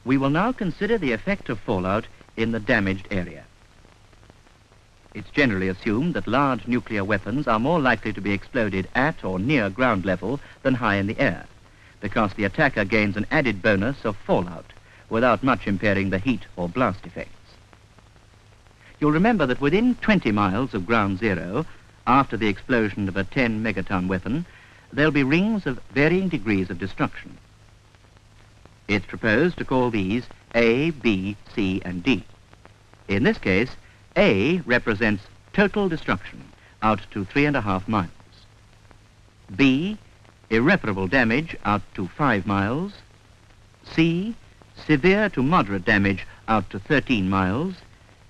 We will now consider the effect of fallout in the damaged area. It's generally assumed that large nuclear weapons are more likely to be exploded at or near ground level than high in the air, because the attacker gains an added bonus of fallout without much impairing the heat or blast effects. You'll remember that within 20 miles of ground zero, after the explosion of a 10 megaton weapon, there'll be rings of varying degrees of destruction. It's proposed to call these A, B, C, and D. In this case, A represents total destruction out to 3.5 miles. B, irreparable damage out to 5 miles. C, severe to moderate damage out to 13 miles.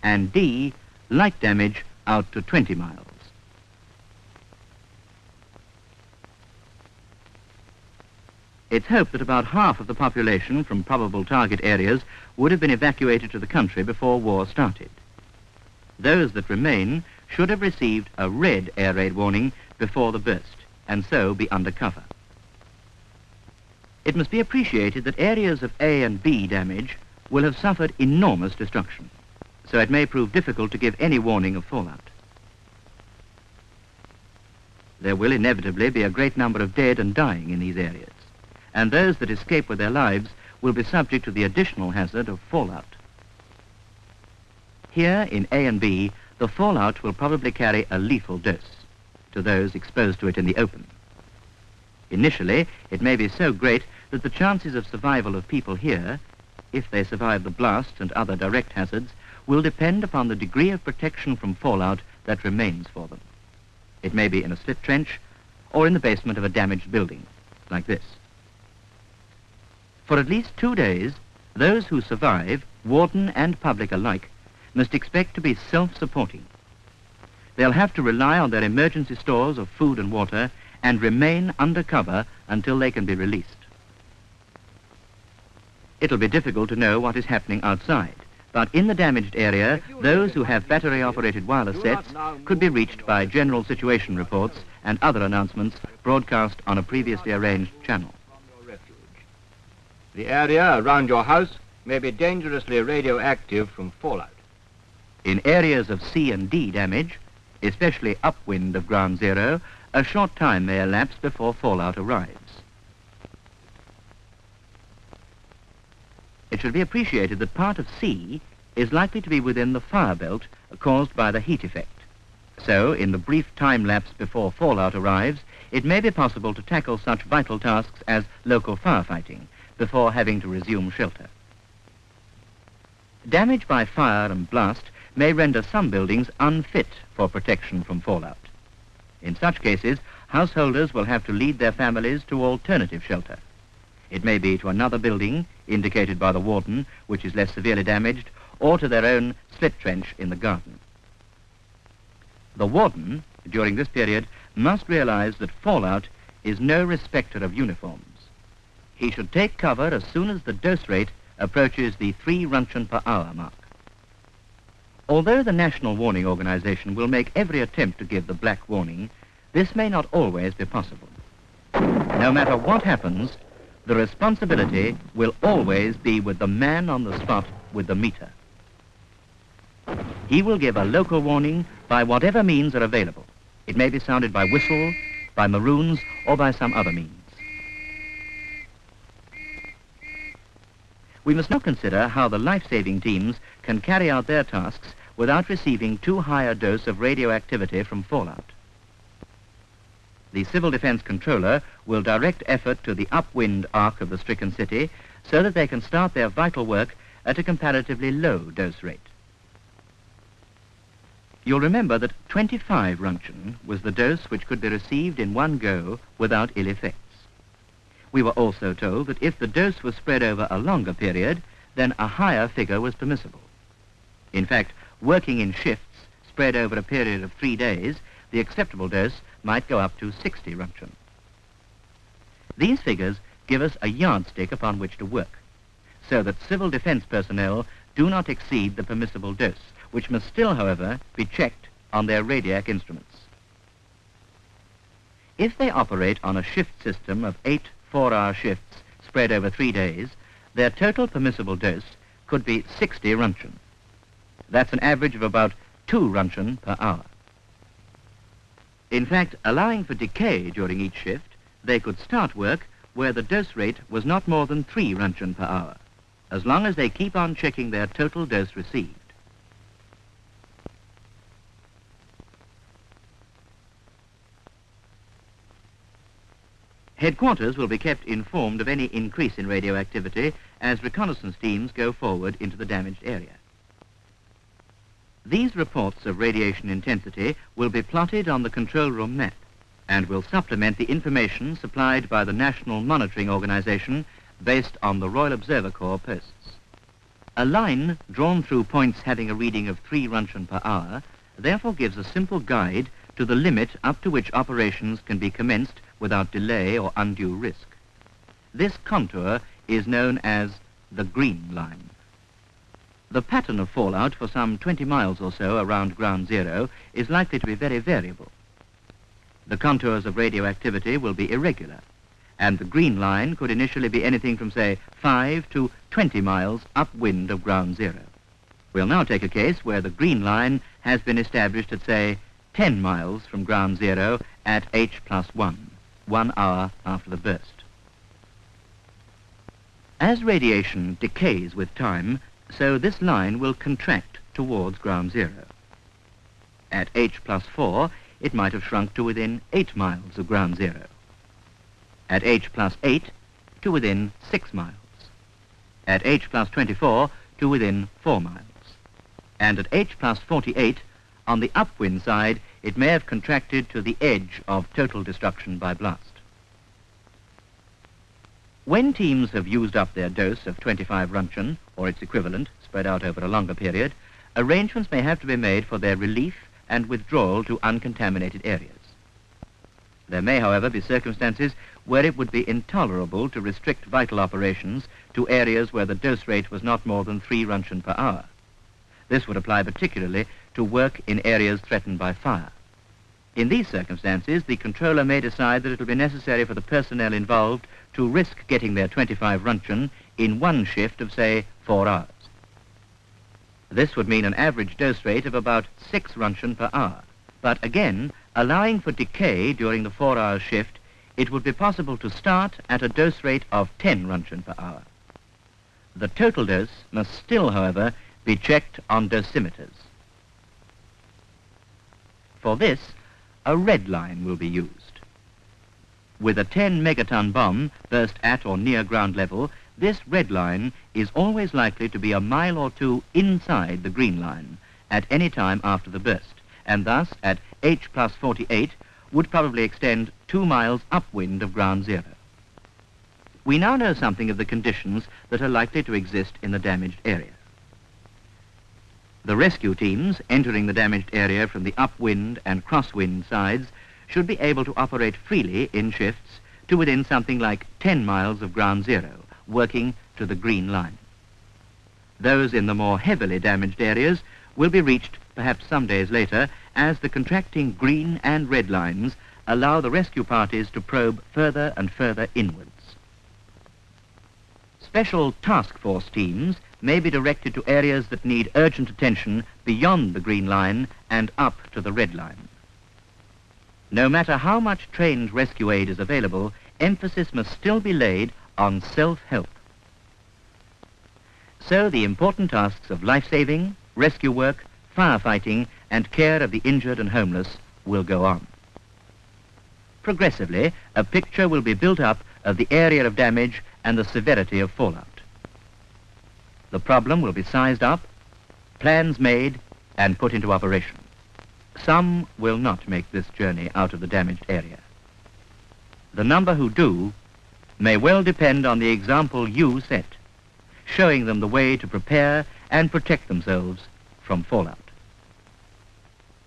And D, light damage out to 20 miles. It's hoped that about half of the population from probable target areas would have been evacuated to the country before war started. Those that remain should have received a red air raid warning before the burst, and so be under cover. It must be appreciated that areas of A and B damage will have suffered enormous destruction, so it may prove difficult to give any warning of fallout. There will inevitably be a great number of dead and dying in these areas, and those that escape with their lives will be subject to the additional hazard of fallout. Here in A and B, the fallout will probably carry a lethal dose to those exposed to it in the open. Initially, it may be so great that the chances of survival of people here, if they survive the blast and other direct hazards, will depend upon the degree of protection from fallout that remains for them. It may be in a slit trench or in the basement of a damaged building, like this. For at least 2 days, those who survive, warden and public alike, must expect to be self-supporting. They'll have to rely on their emergency stores of food and water and remain under cover until they can be released. It'll be difficult to know what is happening outside, but in the damaged area, those who have battery-operated wireless sets could be reached by general situation reports and other announcements broadcast on a previously arranged channel. The area around your house may be dangerously radioactive from fallout. In areas of C and D damage, especially upwind of ground zero, a short time may elapse before fallout arrives. It should be appreciated that part of C is likely to be within the fire belt caused by the heat effect. So, in the brief time lapse before fallout arrives, it may be possible to tackle such vital tasks as local firefighting before having to resume shelter. Damage by fire and blast may render some buildings unfit for protection from fallout. In such cases, householders will have to lead their families to alternative shelter. It may be to another building, indicated by the warden, which is less severely damaged, or to their own slit trench in the garden. The warden, during this period, must realize that fallout is no respecter of uniforms. He should take cover as soon as the dose rate approaches the 3 Roentgen per hour mark. Although the National Warning Organization will make every attempt to give the black warning, this may not always be possible. No matter what happens, the responsibility will always be with the man on the spot with the meter. He will give a local warning by whatever means are available. It may be sounded by whistle, by maroons, or by some other means. We must now consider how the life-saving teams can carry out their tasks without receiving too high a dose of radioactivity from fallout. The Civil Defense Controller will direct effort to the upwind arc of the stricken city so that they can start their vital work at a comparatively low dose rate. You'll remember that 25 Roentgen was the dose which could be received in one go without ill effects. We were also told that if the dose was spread over a longer period, then a higher figure was permissible. In fact, working in shifts spread over a period of 3 days, the acceptable dose might go up to 60 Roentgen. These figures give us a yardstick upon which to work, so that civil defense personnel do not exceed the permissible dose, which must still, however, be checked on their Radioactive instruments. If they operate on a shift system of 8 4-hour shifts spread over 3 days, their total permissible dose could be 60 Roentgen. That's an average of about 2 Roentgen per hour. In fact, allowing for decay during each shift, they could start work where the dose rate was not more than 3 Roentgen per hour, as long as they keep on checking their total dose received. Headquarters will be kept informed of any increase in radioactivity as reconnaissance teams go forward into the damaged area. These reports of radiation intensity will be plotted on the control room map and will supplement the information supplied by the National Monitoring Organization based on the Royal Observer Corps posts. A line drawn through points having a reading of 3 Roentgen per hour therefore gives a simple guide to the limit up to which operations can be commenced without delay or undue risk. This contour is known as the green line. The pattern of fallout for some 20 miles or so around ground zero is likely to be very variable. The contours of radioactivity will be irregular, and the green line could initially be anything from, say, 5 to 20 miles upwind of ground zero. We'll now take a case where the green line has been established at, say, 10 miles from ground zero at H+1, 1 hour after the burst. As radiation decays with time, so this line will contract towards ground zero. At H+4, it might have shrunk to within 8 miles of ground zero. At H+8, to within 6 miles. At H+24, to within 4 miles. And at H+48, on the upwind side, it may have contracted to the edge of total destruction by blast. When teams have used up their dose of 25 Roentgen, or its equivalent, spread out over a longer period, arrangements may have to be made for their relief and withdrawal to uncontaminated areas. There may, however, be circumstances where it would be intolerable to restrict vital operations to areas where the dose rate was not more than 3 Roentgen per hour. This would apply particularly to work in areas threatened by fire. In these circumstances, the controller may decide that it will be necessary for the personnel involved to risk getting their 25 Roentgen in one shift of, say, 4 hours. This would mean an average dose rate of about 6 Roentgen per hour. But again, allowing for decay during the 4-hour shift, it would be possible to start at a dose rate of 10 Roentgen per hour. The total dose must still, however, be checked on dosimeters. For this, a red line will be used. With a 10 megaton bomb burst at or near ground level, this red line is always likely to be a mile or two inside the green line at any time after the burst, and thus at H+48 would probably extend 2 miles upwind of ground zero. We now know something of the conditions that are likely to exist in the damaged area. The rescue teams entering the damaged area from the upwind and crosswind sides should be able to operate freely in shifts to within something like 10 miles of ground zero, working to the green line. Those in the more heavily damaged areas will be reached perhaps some days later as the contracting green and red lines allow the rescue parties to probe further and further inwards. Special task force teams may be directed to areas that need urgent attention beyond the green line and up to the red line. No matter how much trained rescue aid is available, emphasis must still be laid on self-help. So the important tasks of life-saving, rescue work, firefighting, and care of the injured and homeless will go on. Progressively, a picture will be built up of the area of damage and the severity of fallout. The problem will be sized up, plans made, and put into operation. Some will not make this journey out of the damaged area. The number who do may well depend on the example you set, showing them the way to prepare and protect themselves from fallout.